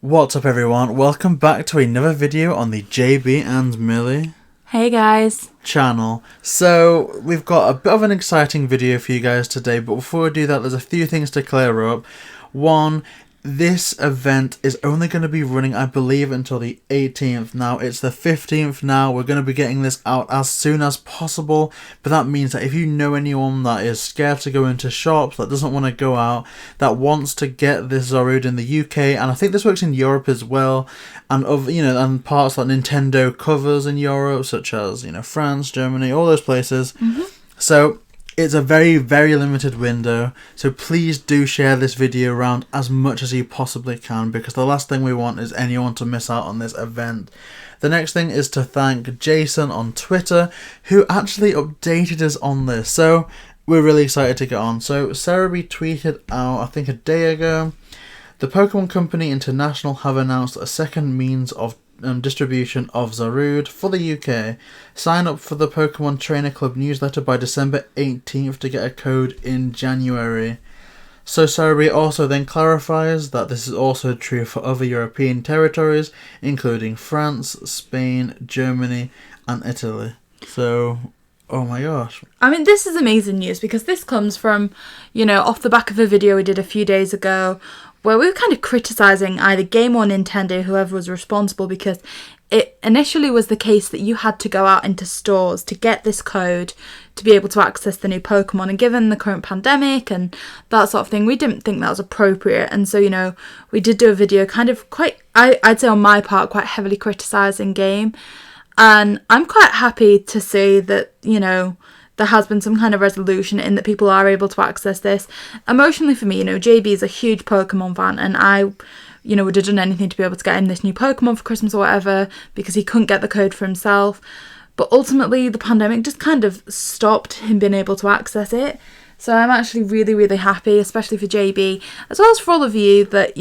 What's up everyone, welcome back to another video on the JayBee and Millie Hey guys. channel. So we've got a bit of an exciting video for you guys today, but before we do that there's a few things to clear up. One, this event is only going to be running, I believe, until the 18th. Now, it's the 15th now. We're going to be getting this out as soon as possible. But that means that if you know anyone that is scared to go into shops, that doesn't want to go out, that wants to get this Zarude in the UK, and I think this works in Europe as well, and and parts that Nintendo covers in Europe, such as, France, Germany, all those places. So it's a very, very limited window, so please do share this video around as much as you possibly can, because the last thing we want is anyone to miss out on this event. The next thing is to thank Jason on Twitter, who actually updated us on this, so we're really excited to get on. So Zarude tweeted out, I think a day ago, the Pokémon Company International have announced a second means of distribution of Zarude for the UK. Sign up for the Pokemon Trainer Club newsletter by December 18th to get a code in January. So Zarude also then clarifies that this is also true for other European territories, including France, Spain, Germany, and Italy. So, oh my gosh. I mean, this is amazing news because this comes from, off the back of a video we did a few days ago where we were kind of criticising either Game or Nintendo, whoever was responsible, because it initially was the case that you had to go out into stores to get this code to be able to access the new Pokemon. And given the current pandemic and that sort of thing, we didn't think that was appropriate. And so, we did do a video kind of quite, I'd say on my part, quite heavily criticising Game. And I'm quite happy to see that, there has been some kind of resolution in that people are able to access this. Emotionally for me, JayBee is a huge Pokemon fan, and I, would have done anything to be able to get him this new Pokemon for Christmas or whatever, because he couldn't get the code for himself. But ultimately, the pandemic just kind of stopped him being able to access it. So I'm actually really, really happy, especially for JayBee, as well as for all of you, that,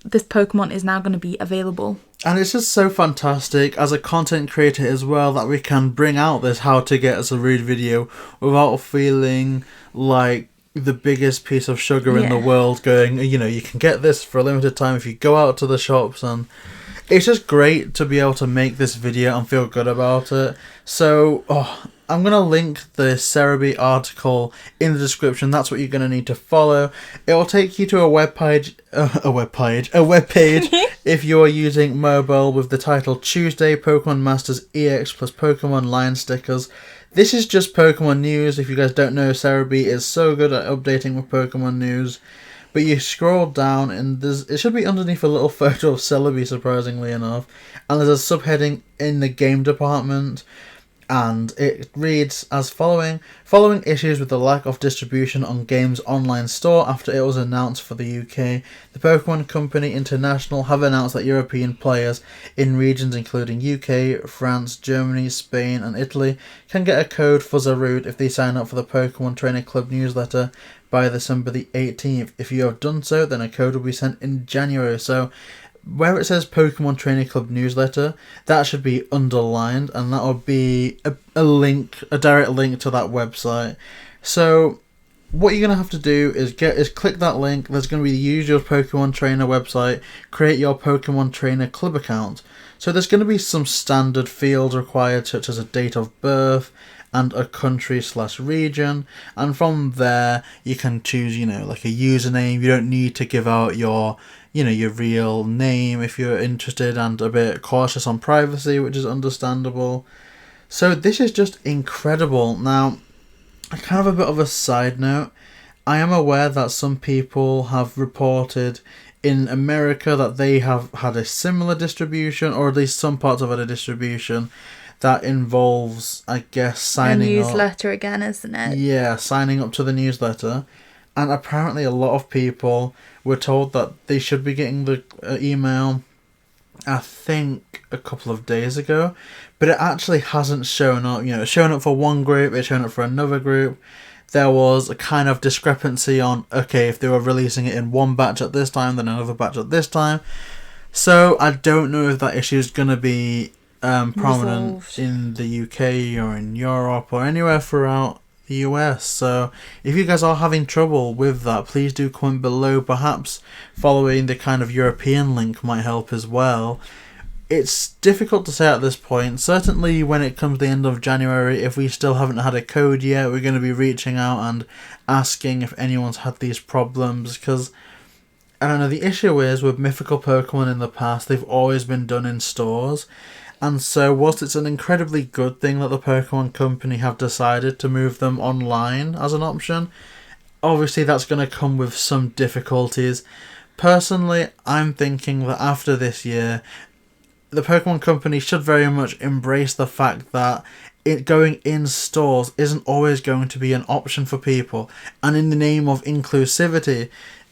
this Pokemon is now going to be available. And it's just so fantastic as a content creator as well that we can bring out this how to get a Zarude video without feeling like the biggest piece of sugar in the world, going, you can get this for a limited time if you go out to the shops. And it's just great to be able to make this video and feel good about it. So, I'm going to link the Zarude article in the description. That's what you're going to need to follow. It will take you to a webpage if you are using mobile with the title Tuesday Pokemon Masters EX plus Pokemon Line stickers. This is just Pokemon news. If you guys don't know, Zarude is so good at updating with Pokemon news. But you scroll down and it should be underneath a little photo of Celebi, surprisingly enough. And there's a subheading in the game department. And it reads as following issues with the lack of distribution on Game's online store after it was announced for the UK. The Pokemon Company International have announced that European players in regions including UK, France, Germany, Spain and Italy can get a code for Zarude if they sign up for the Pokemon Trainer Club newsletter by December the 18th. If you have done so, then a code will be sent in January. So where it says Pokemon Trainer Club newsletter, that should be underlined, and that will be a direct link to that website. So what you're going to have to do is click that link. There's going to be the usual Pokemon Trainer website, create your Pokemon Trainer Club account. So there's going to be some standard fields required, such as a date of birth and a country/region, and from there you can choose, like a username. You don't need to give out your real name if you're interested and a bit cautious on privacy, which is understandable. So this is just incredible. Now, kind of a bit of a side note, I am aware that some people have reported in America that they have had a similar distribution, or at least some parts of it a distribution that involves, I guess, signing up. A newsletter again, isn't it? Yeah, signing up to the newsletter. And apparently a lot of people were told that they should be getting the email, I think, a couple of days ago. But it actually hasn't shown up. It's shown up for one group, it's shown up for another group. There was a kind of discrepancy on, okay, if they were releasing it in one batch at this time, then another batch at this time. So I don't know if that issue is going to be prominent in the UK or in Europe or anywhere throughout the US. So if you guys are having trouble with that, please do comment below. Perhaps following the kind of European link might help as well. It's difficult to say at this point. Certainly when it comes to the end of January, if we still haven't had a code yet, we're going to be reaching out and asking if anyone's had these problems, because I don't know, the issue is with mythical Pokemon in the past, they've always been done in stores. And so whilst it's an incredibly good thing that the Pokemon Company have decided to move them online as an option, obviously that's going to come with some difficulties. Personally, I'm thinking that after this year, the Pokemon Company should very much embrace the fact that it going in stores isn't always going to be an option for people. And in the name of inclusivity,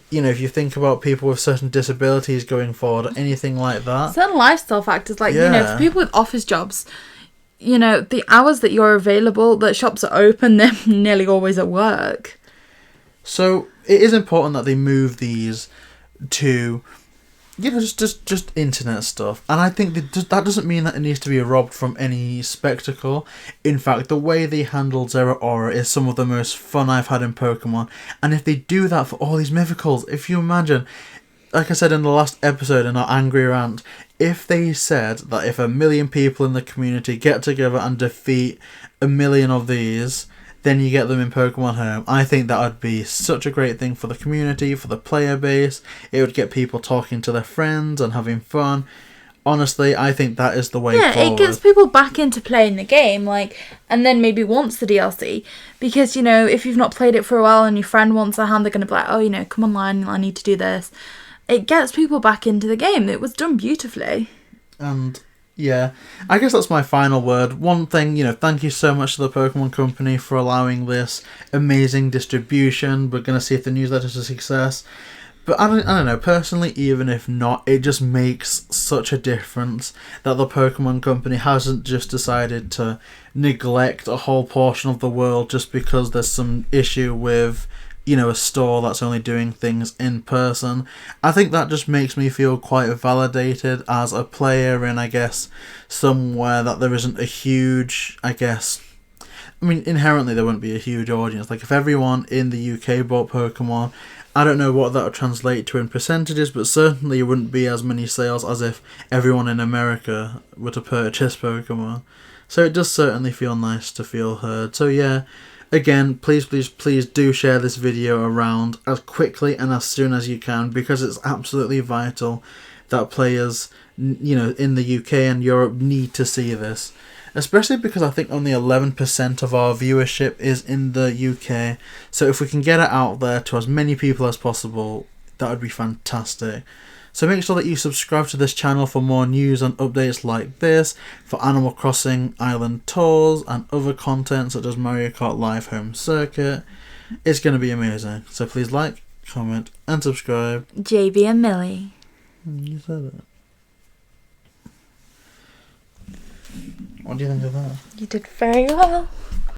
you know, if you think about people with certain disabilities going forward or anything like that. Certain lifestyle factors, like, you know, for people with office jobs, you know, the hours that you're available, that shops are open, they're nearly always at work. So it is important that they move these to, you know, just internet stuff. And I think that doesn't mean that it needs to be robbed from any spectacle. In fact, the way they handled Zeraora is some of the most fun I've had in Pokemon. And if they do that for all these mythicals, if you imagine, like I said in the last episode in our Angry Rant, if they said that if 1 million people in the community get together and defeat 1 million of these, then you get them in Pokemon Home, I think that would be such a great thing for the community, for the player base. It would get people talking to their friends and having fun. Honestly, I think that is the way forward. Yeah, it gets people back into playing the game, like, and then maybe wants the DLC. Because, you know, if you've not played it for a while and your friend wants a hand, they're going to be like, oh, you know, come online, I need to do this. It gets people back into the game. It was done beautifully. And yeah, I guess that's my final word. One thing, you know, thank you so much to the Pokemon Company for allowing this amazing distribution. We're going to see if the newsletter's a success. But I don't know, personally, even if not, it just makes such a difference that the Pokemon Company hasn't just decided to neglect a whole portion of the world just because there's some issue with, you know, a store that's only doing things in person. I think that just makes me feel quite validated as a player in, I guess, somewhere that there isn't a huge, I mean, inherently there wouldn't be a huge audience. Like, if everyone in the UK bought Pokemon, I don't know what that would translate to in percentages, but certainly it wouldn't be as many sales as if everyone in America were to purchase Pokemon. So it does certainly feel nice to feel heard. So yeah, again, please do share this video around as quickly and as soon as you can, because it's absolutely vital that players, you know, in the UK and Europe need to see this. Especially because I think only 11% of our viewership is in the UK. So if we can get it out there to as many people as possible, that would be fantastic. So make sure that you subscribe to this channel for more news and updates like this, for Animal Crossing Island tours and other content such as Mario Kart Live Home Circuit. It's going to be amazing. So please like, comment and subscribe. JayBee and Millie. You said it. What do you think of that? You did very well.